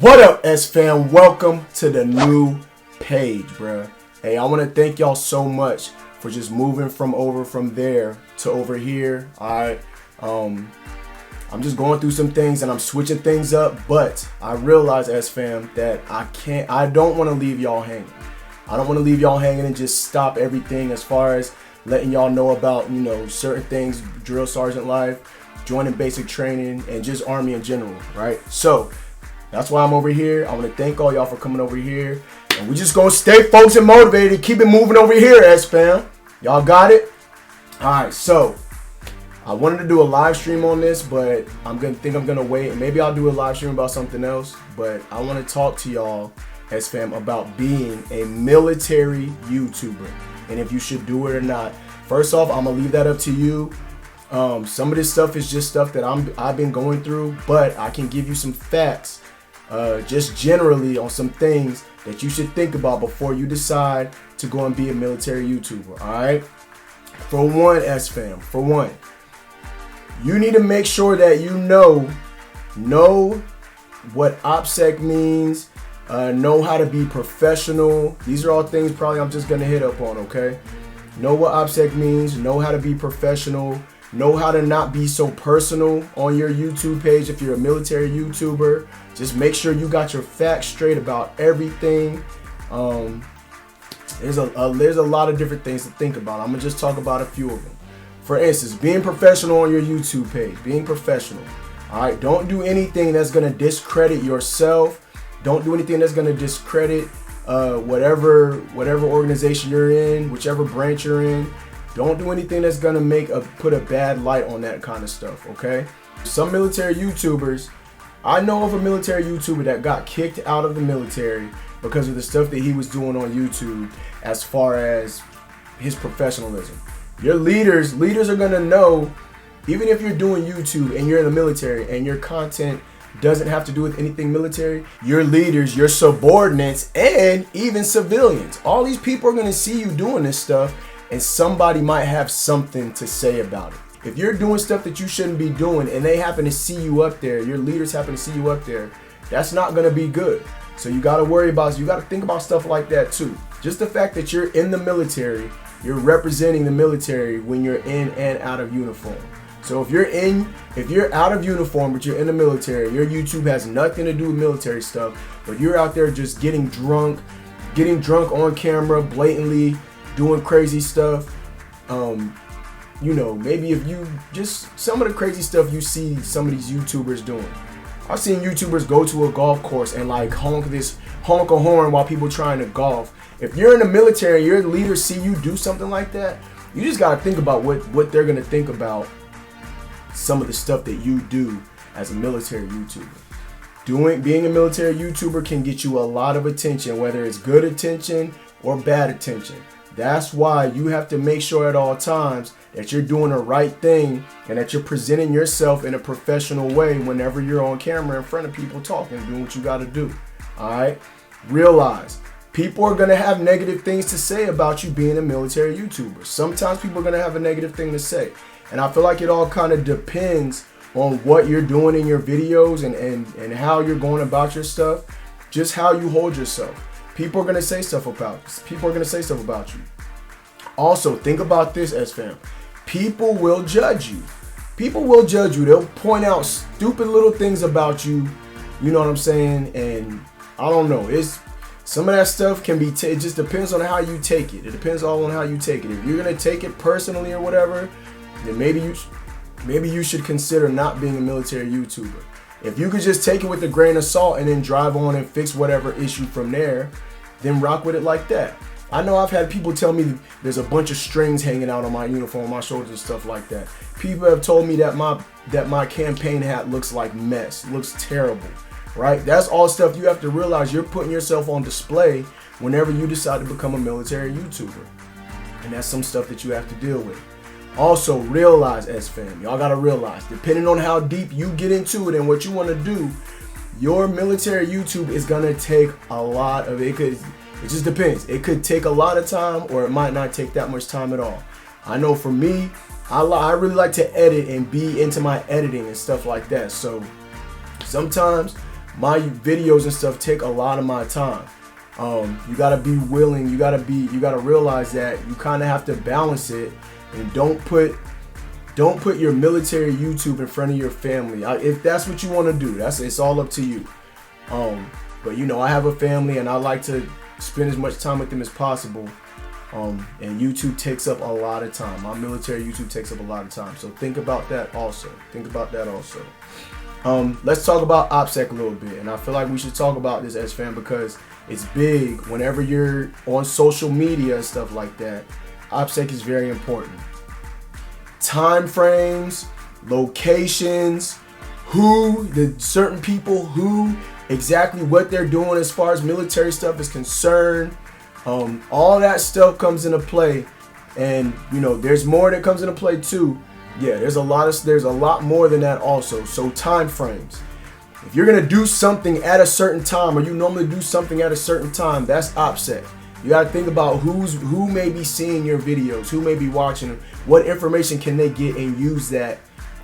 What up, S fam? Welcome to the new page, bruh. Hey, I want to thank y'all so much for just moving from there to over here. Alright. I'm just going through some things and I'm switching things up, but I realize, S fam, that I don't want to leave y'all hanging. I don't want to leave y'all hanging and just stop everything as far as letting y'all know about, certain things, drill sergeant life, joining basic training, and just Army in general, right? So that's why I'm over here. I want to thank all y'all for coming over here. And we just going to stay focused and motivated. Keep it moving over here, S-Fam. Y'all got it? All right, so I wanted to do a live stream on this, but I'm going to wait. And maybe I'll do a live stream about something else. But I want to talk to y'all, S-Fam, about being a military YouTuber. And if you should do it or not. First off, I'm going to leave that up to you. Some of this stuff is just stuff that I've been going through. But I can give you some facts. Just generally on some things that you should think about before you decide to go and be a military YouTuber. All right. For one, S-Fam, you need to make sure that you know what OPSEC means, know how to be professional. These are all things probably I'm just going to hit up on. Okay. Know what OPSEC means, know how to be professional, know how to not be so personal on your YouTube page if you're a military YouTuber. Just make sure you got your facts straight about everything. There's a lot of different things to think about. I'm going to just talk about a few of them. For instance, being professional on your YouTube page. Being professional. All right, don't do anything that's going to discredit yourself. Don't do anything that's going to discredit whatever organization you're in, whichever branch you're in. Don't do anything that's going to put a bad light on that kind of stuff, okay? Some military YouTubers, I know of a military YouTuber that got kicked out of the military because of the stuff that he was doing on YouTube as far as his professionalism. Your leaders are going to know, even if you're doing YouTube and you're in the military and your content doesn't have to do with anything military, your leaders, your subordinates, and even civilians, all these people are going to see you doing this stuff. And somebody might have something to say about it. If you're doing stuff that you shouldn't be doing and they happen to see you up there, your leaders happen to see you up there, that's not going to be good. So you got to think about stuff like that too. Just the fact that you're in the military, you're representing the military when you're in and out of uniform. So if you're out of uniform but you're in the military, your YouTube has nothing to do with military stuff, but you're out there just getting drunk on camera blatantly, doing crazy stuff, maybe if you just some of the crazy stuff you see some of these YouTubers doing. I've seen YouTubers go to a golf course and like honk a horn while people trying to golf. If you're in the military, your leaders see you do something like that, you just got to think about what they're going to think about some of the stuff that you do as a military YouTuber. Being a military YouTuber can get you a lot of attention, whether it's good attention or bad attention. That's why you have to make sure at all times that you're doing the right thing and that you're presenting yourself in a professional way whenever you're on camera in front of people talking, doing what you got to do. All right? Realize people are going to have negative things to say about you being a military YouTuber. Sometimes people are going to have a negative thing to say. And I feel like it all kind of depends on what you're doing in your videos and how you're going about your stuff, just how you hold yourself. People are going to say stuff about you. Also, think about this, S-Fam. People will judge you. They'll point out stupid little things about you. You know what I'm saying? And I don't know. Some of that stuff can be, it just depends on how you take it. It depends all on how you take it. If you're going to take it personally or whatever, then maybe you should consider not being a military YouTuber. If you could just take it with a grain of salt and then drive on and fix whatever issue from there, then rock with it like that. I know I've had people tell me there's a bunch of strings hanging out on my uniform, my shoulders and stuff like that. People have told me that my campaign hat looks like mess, looks terrible, right? That's all stuff you have to realize. You're putting yourself on display whenever you decide to become a military YouTuber. And that's some stuff that you have to deal with. Also, realize, S-Fam, y'all got to realize, depending on how deep you get into it and what you want to do, your military YouTube is going to take a lot of it. It just depends. It could take a lot of time or it might not take that much time at all. I know for me, I really like to edit and be into my editing and stuff like that. So sometimes my videos and stuff take a lot of my time. You gotta be willing. You gotta realize that you kind of have to balance it, and don't put your military YouTube in front of your family. If that's what you want to do, it's all up to you. But you know, I have a family, and I like to spend as much time with them as possible. And YouTube takes up a lot of time. My military YouTube takes up a lot of time. So think about that also. Let's talk about OPSEC a little bit. And I feel like we should talk about this, S-Fam, because it's big. Whenever you're on social media and stuff like that, OPSEC is very important. Time frames, locations, certain people, exactly what they're doing as far as military stuff is concerned. All that stuff comes into play, and you know, there's more that comes into play too. Yeah, there's a lot more than that also. So time frames. If you're gonna do something at a certain time, or you normally do something at a certain time, that's OPSEC. You gotta think about who may be seeing your videos, who may be watching them, what information can they get and use that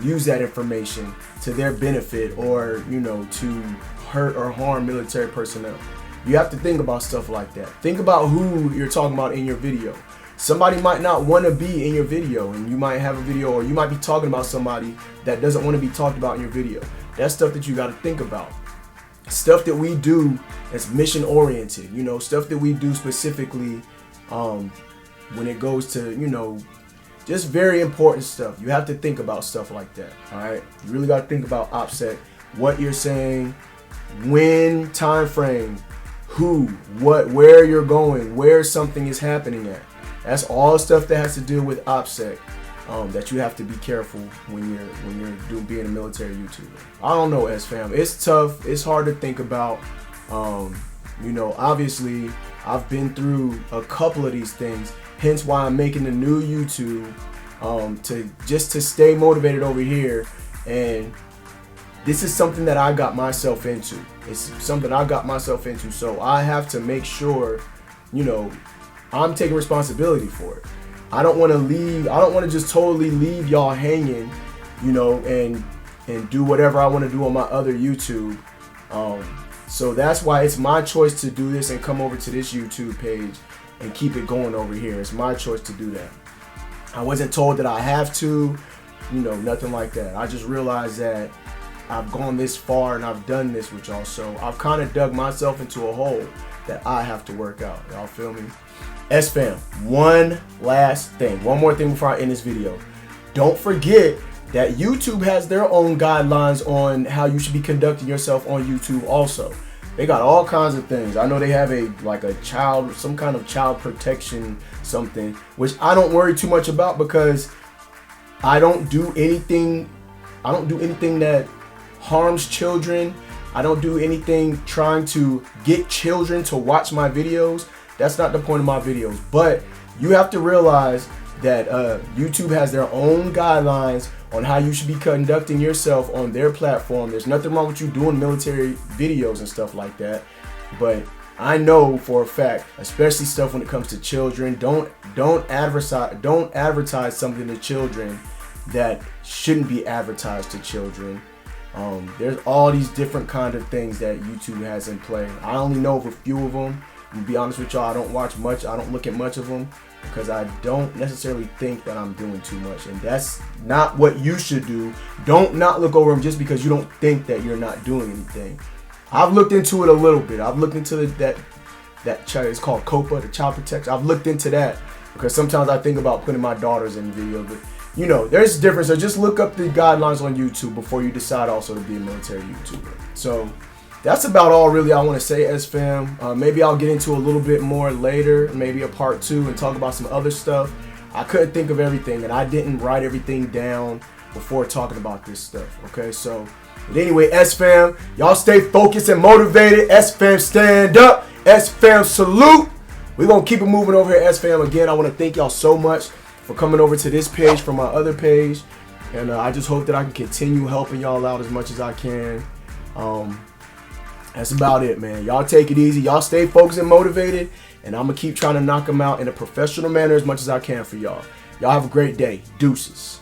information to their benefit, or you know, to hurt or harm military personnel. You have to think about stuff like that. Think about who you're talking about in your video. Somebody might not want to be in your video, and you might have a video, or you might be talking about somebody that doesn't want to be talked about in your video. That's stuff that you got to think about. Stuff that we do that's mission oriented, you know, stuff that we do specifically when it goes to, you know, just very important stuff. You have to think about stuff like that. All right, you really got to think about OPSEC, what you're saying, when, time frame, who, what, where you're going, where something is happening at. That's all stuff that has to do with OPSEC. That you have to be careful when you're being a military YouTuber. I don't know, S-Fam. It's tough. It's hard to think about. You know, obviously, I've been through a couple of these things. Hence why I'm making a new YouTube to stay motivated over here. And this is something that I got myself into. It's something I got myself into. So I have to make sure, you know, I'm taking responsibility for it. I don't want to just totally leave y'all hanging, you know, and do whatever I want to do on my other YouTube. So that's why it's my choice to do this and come over to this YouTube page and keep it going over here. It's my choice to do that. I wasn't told that I have to, you know, nothing like that. I just realized that I've gone this far and I've done this with y'all. So I've kind of dug myself into a hole that I have to work out. Y'all feel me? S-Fam, one more thing before I end this video. Don't forget that YouTube has their own guidelines on how you should be conducting yourself on YouTube also. They got all kinds of things. I know they have some kind of child protection something, which I don't worry too much about because I don't do anything that harms children. I don't do anything trying to get children to watch my videos. That's not the point of my videos. But you have to realize that YouTube has their own guidelines on how you should be conducting yourself on their platform. There's nothing wrong with you doing military videos and stuff like that. But I know for a fact, especially stuff when it comes to children, don't advertise something to children that shouldn't be advertised to children. There's all these different kind of things that YouTube has in play. I only know of a few of them. To be honest with y'all, I don't watch much. I don't look at much of them because I don't necessarily think that I'm doing too much, and that's not what you should do. Don't not look over them just because you don't think that you're not doing anything. I've looked into it a little bit. I've looked into that it's called COPA, the child protection. I've looked into that because sometimes I think about putting my daughters in videos, but you know, there's a difference. So just look up the guidelines on YouTube before you decide also to be a military YouTuber. So that's about all really I want to say, S-Fam. Maybe I'll get into a little bit more later, maybe a part 2 and talk about some other stuff. I couldn't think of everything and I didn't write everything down before talking about this stuff. Okay, so but anyway, S-Fam, y'all stay focused and motivated. S-Fam, stand up. S-Fam, salute. We're going to keep it moving over here, S-Fam. Again, I want to thank y'all so much for coming over to this page from my other page. And I just hope that I can continue helping y'all out as much as I can. That's about it, man. Y'all take it easy. Y'all stay focused and motivated. And I'm going to keep trying to knock them out in a professional manner as much as I can for y'all. Y'all have a great day. Deuces.